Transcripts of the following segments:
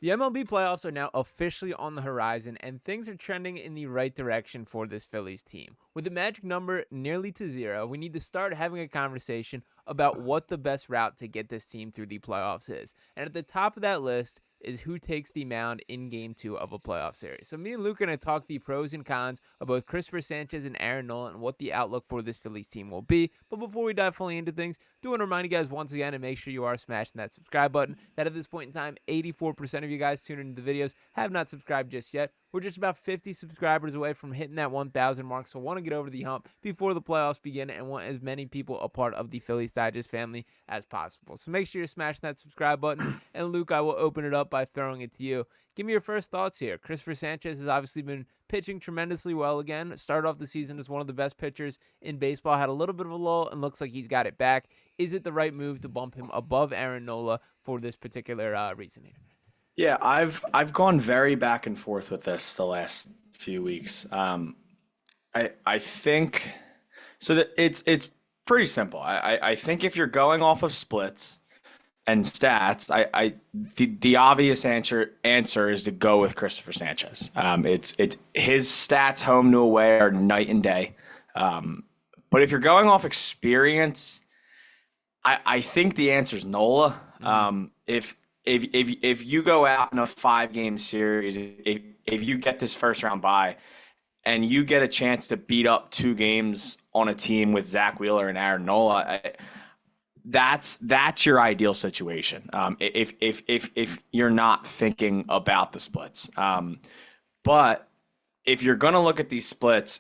The MLB playoffs are now officially on the horizon, and things are trending in the right direction for this Phillies team. With the magic number nearly to zero, we need to start having a conversation about what the best route to get this team through the playoffs is. And at the top of that list is who takes the mound in game 2 of a playoff series. So me and Luke are going to talk the pros and cons of both Christopher Sanchez and Aaron Nola and what the outlook for this Phillies team will be. But before we dive fully into things, do want to remind you guys once again, and make sure you are smashing that subscribe button, that at this point in time, 84% of you guys tuning into the videos have not subscribed just yet. We're just about 50 subscribers away from hitting that 1,000 mark, so want to get over the hump before the playoffs begin and want as many people a part of the Phillies Digest family as possible. So make sure you're smashing that subscribe button, and Luke, I will open it up by throwing it to you. Give me your first thoughts here. Christopher Sanchez has obviously been pitching tremendously well again. Started off the season as one of the best pitchers in baseball. Had a little bit of a lull and looks like he's got it back. Is it the right move to bump him above Aaron Nola for this particular reason here? Yeah, I've gone very back and forth with this the last few weeks. I think so that it's pretty simple. I think if you're going off of splits and stats, the obvious answer is to go with Christopher Sanchez. It's his stats home to away are night and day. But if you're going off experience, I think the answer is Nola. If you go out in a 5-game series, if you get this first round bye and you get a chance to beat up 2 games on a team with Zack Wheeler and Aaron Nola, that's your ideal situation. If you're not thinking about the splits, but if you're going to look at these splits,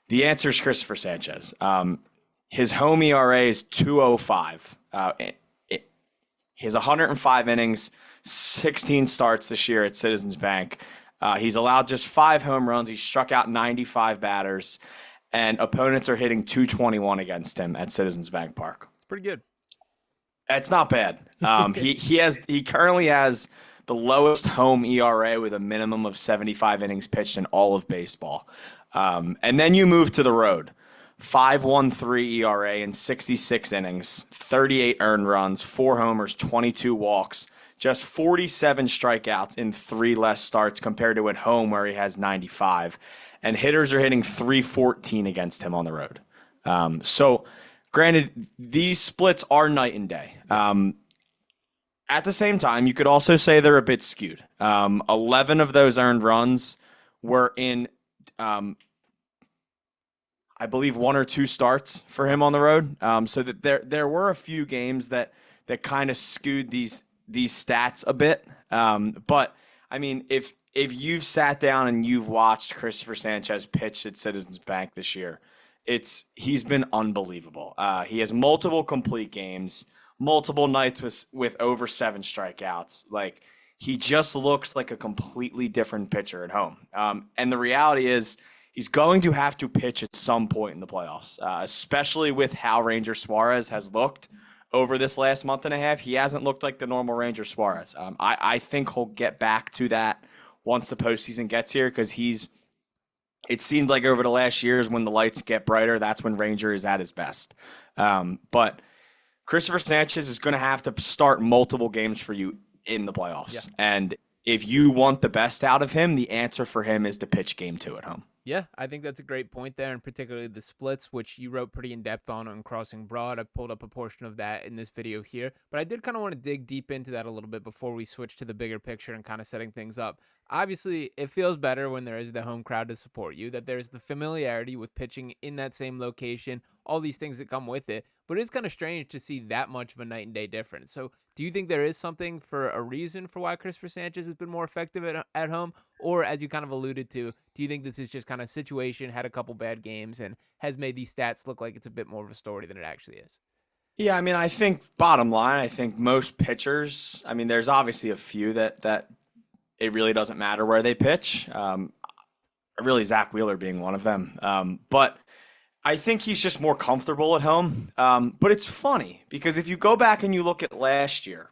the answer is Christopher Sanchez. His home ERA is 2.05. He has 105 innings, 16 starts this year at Citizens Bank. He's allowed just 5 home runs. He struck out 95 batters, and opponents are hitting 221 against him at Citizens Bank Park. It's pretty good. It's not bad. He currently has the lowest home ERA with a minimum of 75 innings pitched in all of baseball. And then you move to the road. 5.13 ERA in 66 innings, 38 earned runs, 4 homers, 22 walks, just 47 strikeouts in 3 less starts compared to at home where he has 95. And hitters are hitting 314 against him on the road. So granted, these splits are night and day. At the same time, you could also say they're a bit skewed. 11 of those earned runs were in I believe 1 or 2 starts for him on the road. So that there were a few games that kind of skewed these stats a bit. But I mean, if you've sat down and you've watched Christopher Sanchez pitch at Citizens Bank this year, he's been unbelievable. He has multiple complete games, multiple nights with over 7 strikeouts. Like, he just looks like a completely different pitcher at home. And the reality is, he's going to have to pitch at some point in the playoffs, especially with how Ranger Suarez has looked over this last month and a half. He hasn't looked like the normal Ranger Suarez. I think he'll get back to that once the postseason gets here, because it seemed like over the last years when the lights get brighter, that's when Ranger is at his best. But Christopher Sanchez is going to have to start multiple games for you in the playoffs. Yeah. And if you want the best out of him, the answer for him is to pitch game 2 at home. Yeah, I think that's a great point there, and particularly the splits, which you wrote pretty in-depth on Crossing Broad. I pulled up a portion of that in this video here, but I did kind of want to dig deep into that a little bit before we switch to the bigger picture and kind of setting things up. Obviously, it feels better when there is the home crowd to support you, that there's the familiarity with pitching in that same location, all these things that come with it, but it's kind of strange to see that much of a night and day difference. So do you think there is something for a reason for why Christopher Sanchez has been more effective at home? Or, as you kind of alluded to, do you think this is just kind of situation, had a couple bad games, and has made these stats look like it's a bit more of a story than it actually is? Yeah, I mean, I think bottom line, I think most pitchers, I mean, there's obviously a few that it really doesn't matter where they pitch. Really, Zack Wheeler being one of them. But I think he's just more comfortable at home. But it's funny because if you go back and you look at last year,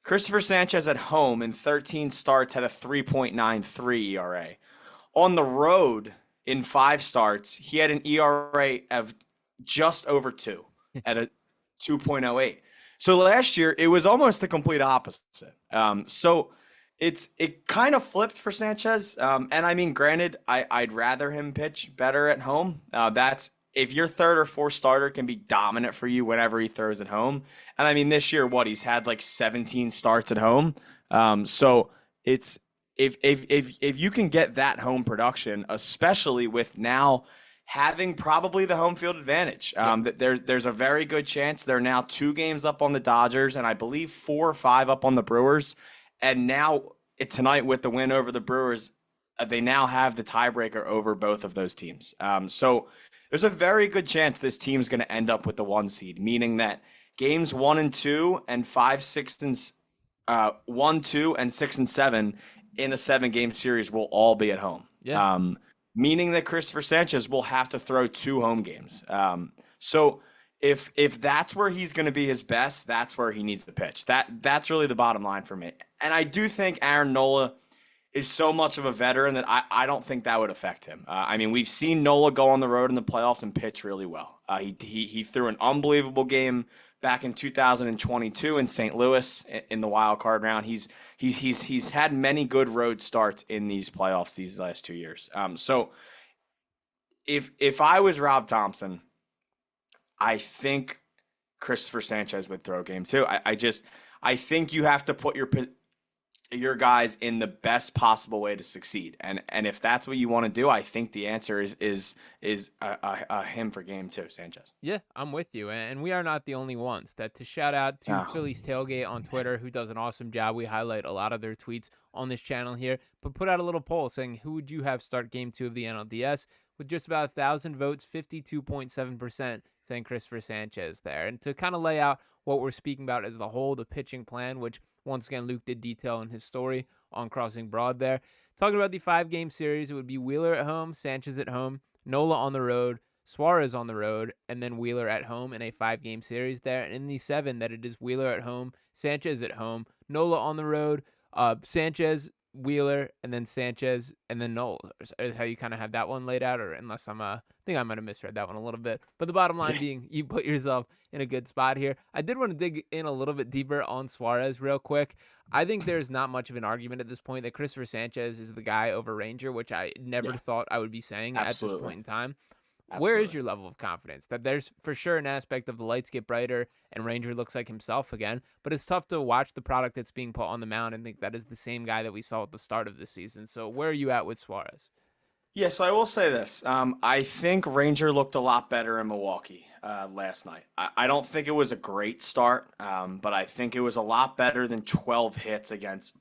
Christopher Sanchez at home in 13 starts had a 3.93 ERA. On the road in 5 starts, he had an ERA of just over 2 at a 2.08. So last year, it was almost the complete opposite. So it kind of flipped for Sanchez. And I mean, granted, I'd rather him pitch better at home. That's if your third or fourth starter can be dominant for you whenever he throws at home. And I mean, this year, he's had like 17 starts at home. So it's if you can get that home production, especially with now having probably the home field advantage, that there's a very good chance they're now 2 games up on the Dodgers, and I believe 4 or 5 up on the Brewers. And now tonight with the win over the Brewers, they now have the tiebreaker over both of those teams. So there's a very good chance this team's going to end up with the 1 seed, meaning that games 1 and 2 and 5, 6, and 1, 2, and 6 and 7 in a 7-game series will all be at home. Yeah. Meaning that Christopher Sanchez will have to throw 2 home games. So if that's where he's going to be his best, that's where he needs to pitch. That's really the bottom line for me. And I do think Aaron Nola is so much of a veteran that I don't think that would affect him. I mean, we've seen Nola go on the road in the playoffs and pitch really well. He threw an unbelievable game back in 2022 in St. Louis in the wild card round. He's had many good road starts in these playoffs these last 2 years. So if I was Rob Thomson, I think Christopher Sanchez would throw game 2. I think you have to put your guys in the best possible way to succeed. And if that's what you want to do, I think the answer is him for game 2, Sanchez. Yeah, I'm with you. And we are not the only ones. That to shout out to Oh. Phillies Tailgate on Twitter, who does an awesome job. We highlight a lot of their tweets on this channel here, but put out a little poll saying who would you have start game 2 of the NLDS, with just about 1,000 votes, 52.7% saying Christopher Sanchez there. And to kind of lay out what we're speaking about as the whole, the pitching plan, which once again Luke did detail in his story on Crossing Broad there. Talking about the 5-game series, it would be Wheeler at home, Sanchez at home, Nola on the road, Suarez on the road, and then Wheeler at home in a 5-game series there. And in the 7, that it is Wheeler at home, Sanchez at home, Nola on the road, Sanchez, Wheeler, and then Sanchez, and then Nola. Is how you kind of have that one laid out, or unless I think I might have misread that one a little bit. But the bottom line being, you put yourself in a good spot here. I did want to dig in a little bit deeper on Suarez real quick. I think there's not much of an argument at this point that Christopher Sanchez is the guy over Ranger, which I never thought I would be saying at this point in time. Where is your level of confidence that there's for sure an aspect of the lights get brighter and Ranger looks like himself again, but it's tough to watch the product that's being put on the mound and think that is the same guy that we saw at the start of the season. So where are you at with Suarez? Yeah, so I will say this. I think Ranger looked a lot better in Milwaukee last night. I don't think it was a great start, but I think it was a lot better than 12 hits against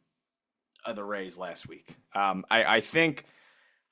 the Rays last week. I think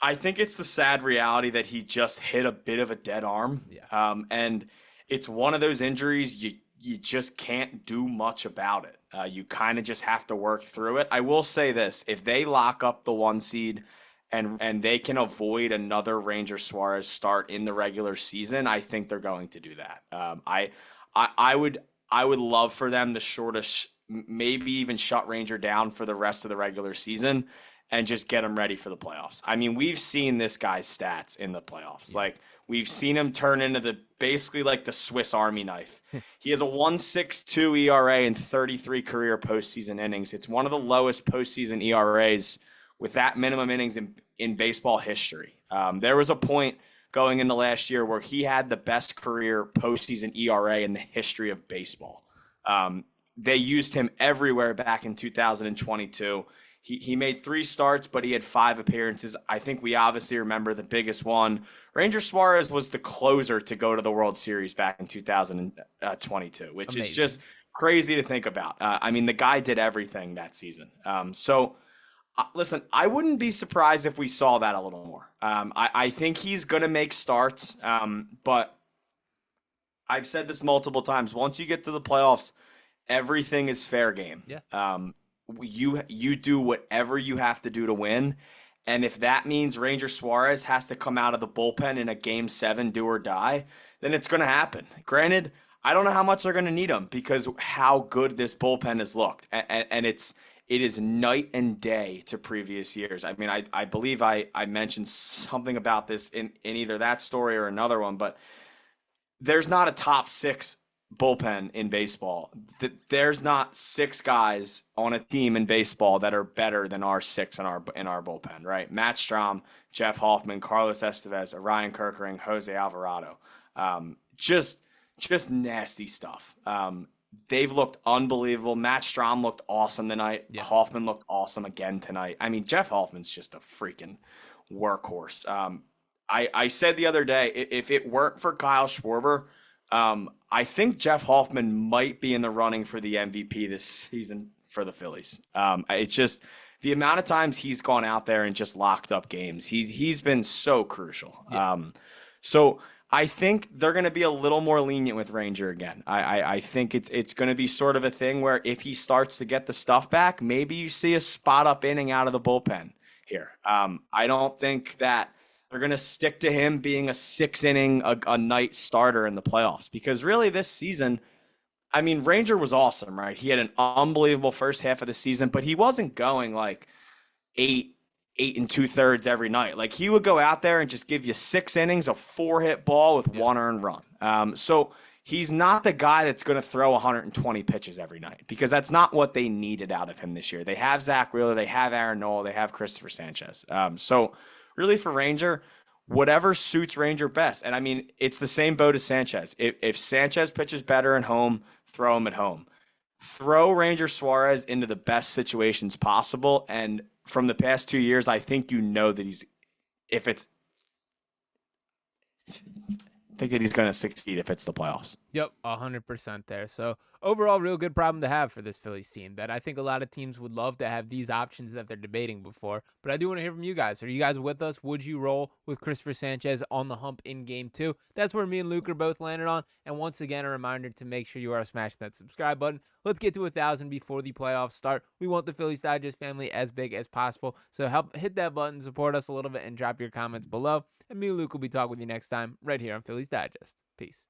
it's the sad reality that he just hit a bit of a dead arm. Yeah. And it's one of those injuries you just can't do much about it. You kind of just have to work through it. I will say this, if they lock up the 1 seed and they can avoid another Ranger Suarez start in the regular season, I think they're going to do that. I would love for them to maybe even shut Ranger down for the rest of the regular season and just get him ready for the playoffs. I mean, we've seen this guy's stats in the playoffs. Yeah. Like, we've seen him turn into basically like the Swiss Army knife. He has a 1.62 ERA in 33 career postseason innings. It's one of the lowest postseason ERAs with that minimum innings in baseball history. There was a point going into last year where he had the best career postseason ERA in the history of baseball. They used him everywhere back in 2022. He made 3 starts, but he had 5 appearances. I think we obviously remember the biggest one. Ranger Suarez was the closer to go to the World Series back in 2022, which Amazing. Is just crazy to think about. I mean, the guy did everything that season. Listen, I wouldn't be surprised if we saw that a little more. I think he's going to make starts, but I've said this multiple times. Once you get to the playoffs, everything is fair game. Yeah. You do whatever you have to do to win. And if that means Ranger Suarez has to come out of the bullpen in a game 7, do or die, then it's going to happen. Granted, I don't know how much they're going to need him because how good this bullpen has looked. And it is night and day to previous years. I mean, I believe I mentioned something about this in either that story or another one, but there's not a top 6 bullpen in baseball. There's not six guys on a team in baseball that are better than our six in our bullpen, right? Matt Strahm, Jeff Hoffman, Carlos Estevez, Ryan Kerkering, Jose Alvarado. Just nasty stuff. They've looked unbelievable. Matt Strahm looked awesome tonight. Yeah. Hoffman looked awesome again tonight. I mean, Jeff Hoffman's just a freaking workhorse. I said the other day, if it weren't for Kyle Schwarber, I think Jeff Hoffman might be in the running for the MVP this season for the Phillies. It's just the amount of times he's gone out there and just locked up games. He's been so crucial. Yeah. So I think they're going to be a little more lenient with Ranger again. I think it's going to be sort of a thing where if he starts to get the stuff back, maybe you see a spot up inning out of the bullpen here. I don't think that they're going to stick to him being a 6-inning a night starter in the playoffs, because really this season, I mean, Ranger was awesome, right? He had an unbelievable first half of the season, but he wasn't going like eight and 2/3 every night. Like, he would go out there and just give you 6 innings, a 4-hit ball with 1 earned run. So he's not the guy that's going to throw 120 pitches every night, because that's not what they needed out of him this year. They have Zack Wheeler, they have Aaron Nola, they have Christopher Sanchez. So really for Ranger, whatever suits Ranger best. And I mean, it's the same boat as Sanchez. If Sanchez pitches better at home, throw him at home. Throw Ranger Suarez into the best situations possible. And from the past 2 years, I think that he's going to succeed if it's the playoffs. Yep, 100% there. So overall, real good problem to have for this Phillies team, that I think a lot of teams would love to have these options that they're debating before. But I do want to hear from you guys. Are you guys with us? Would you roll with Christopher Sanchez on the hump in Game 2? That's where me and Luke are both landed on. And once again, a reminder to make sure you are smashing that subscribe button. Let's get to 1,000 before the playoffs start. We want the Phillies Digest family as big as possible. So help hit that button, support us a little bit, and drop your comments below. And me and Luke will be talking with you next time right here on Phillies Digest. Peace.